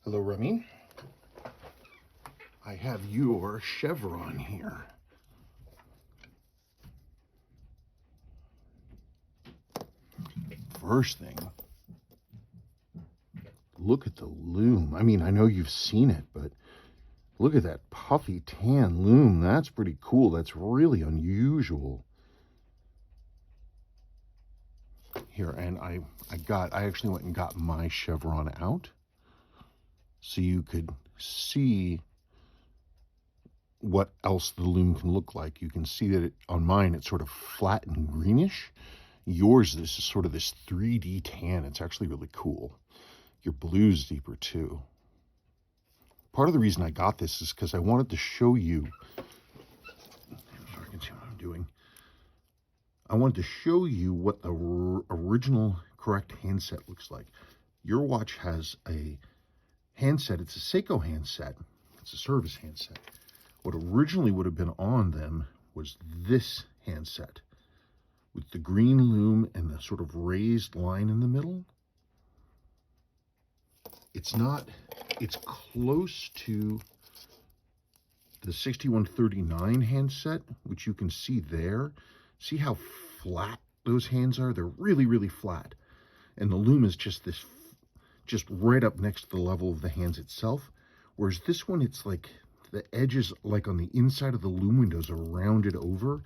Hello, Remy. I have your Chevron here. First thing, look at the loom. I mean, I know you've seen it, but look at that puffy tan loom. That's pretty cool. That's really unusual. Here, and I actually went and got my Chevron out so you could see what else the loom can look like. You can see that on mine, it's sort of flat and greenish. Yours, this is sort of this 3D tan. It's actually really cool. Your blue's deeper too. Part of the reason I got this is because I wanted to show you, so I can see what I'm doing. I wanted to show you what the original correct handset looks like. Your watch has a handset. It's a Seiko handset. It's a service handset. What originally would have been on them was this handset with the green loom and the sort of raised line in the middle. It's not, it's close to the 6139 handset, which you can see there. See how flat those hands are? They're really, really flat. And the loom is just this, just right up next to the level of the hands itself. Whereas this one, it's like the edges, like on the inside of the loom windows, are rounded over.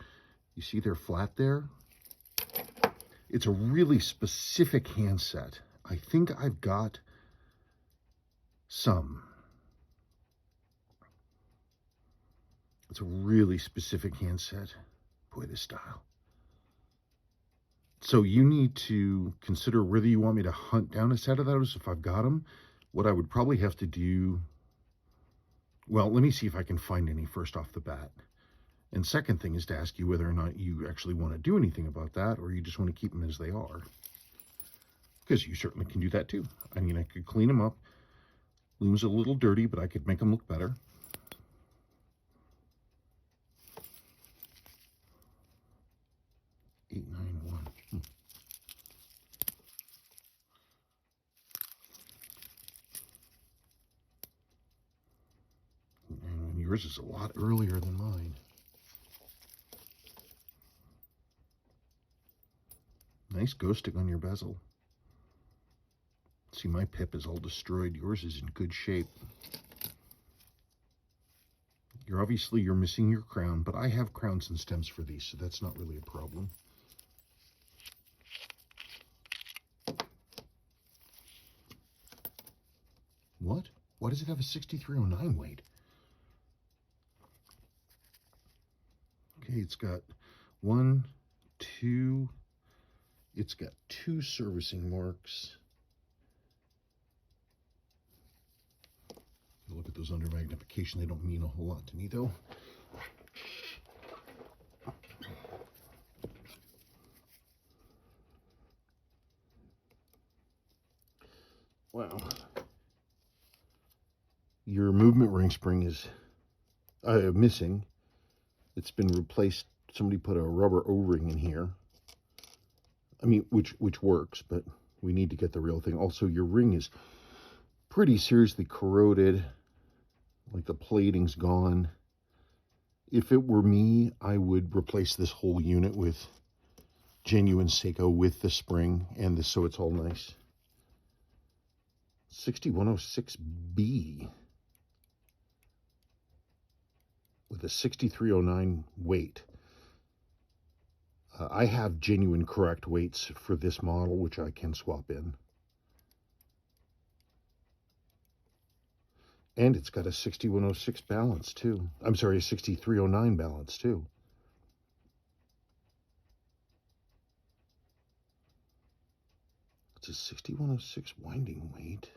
You see they're flat there? It's a really specific handset. I think I've got some. It's a really specific handset. Boy, this style. So you need to consider whether you want me to hunt down a set of those if I've got them. What I would probably have to do, well, let me see if I can find any first off the bat. And second thing is to ask you whether or not you actually want to do anything about that, or you just want to keep them as they are. Because you certainly can do that too. I mean, I could clean them up. Loom's a little dirty, but I could make them look better. And yours is a lot earlier than mine. Nice ghosting on your bezel. See, my pip is all destroyed. Yours is in good shape. You're missing your crown, but I have crowns and stems for these, so that's not really a problem. What? Why does it have a 6309 weight? Okay, it's got it's got two servicing marks. Look at those under magnification. They don't mean a whole lot to me, though. Wow. Your movement ring spring is missing. It's been replaced. Somebody put a rubber O-ring in here. I mean, which works, but we need to get the real thing. Also, your ring is pretty seriously corroded. Like the plating's gone. If it were me, I would replace this whole unit with genuine Seiko with the spring and this, so it's all nice. 6106B with a 6309 weight. I have genuine correct weights for this model, which I can swap in. And it's got a 6106 balance too. I'm sorry, a 6309 balance too. It's a 6106 winding weight.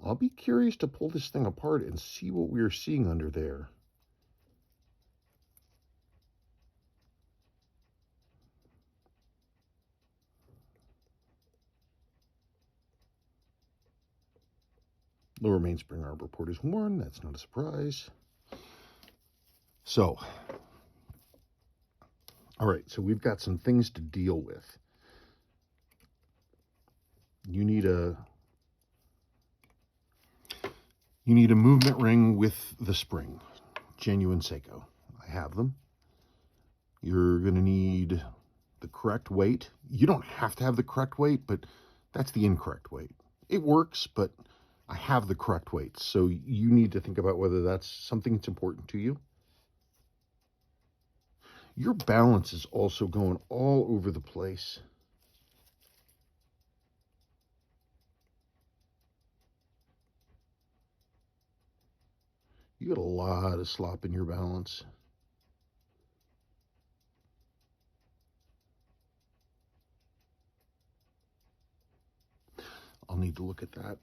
I'll be curious to pull this thing apart and see what we are seeing under there. Lower mainspring arbor port is worn. That's not a surprise. So, all right, so we've got some things to deal with. you need a movement ring with the spring, genuine Seiko. I have them. You're going to need the correct weight. You don't have to have the correct weight, but that's the incorrect weight. It works, but I have the correct weight. So you need to think about whether that's something that's important to you. Your balance is also going all over the place. You got a lot of slop in your balance. I'll need to look at that.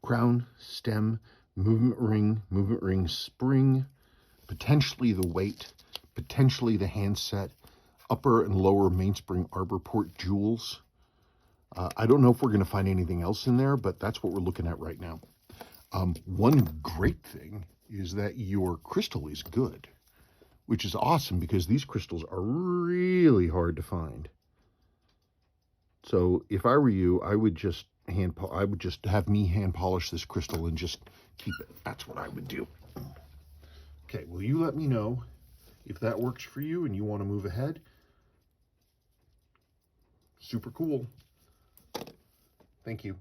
Crown, stem, movement ring, spring, potentially the weight, potentially the handset, upper and lower mainspring arbor port jewels. I don't know if we're going to find anything else in there, but that's what we're looking at right now. One great thing is that your crystal is good, which is awesome because these crystals are really hard to find. So if I were you, I would just have me hand polish this crystal and just keep it. That's what I would do. Okay, will you let me know if that works for you and you want to move ahead? Super cool. Thank you.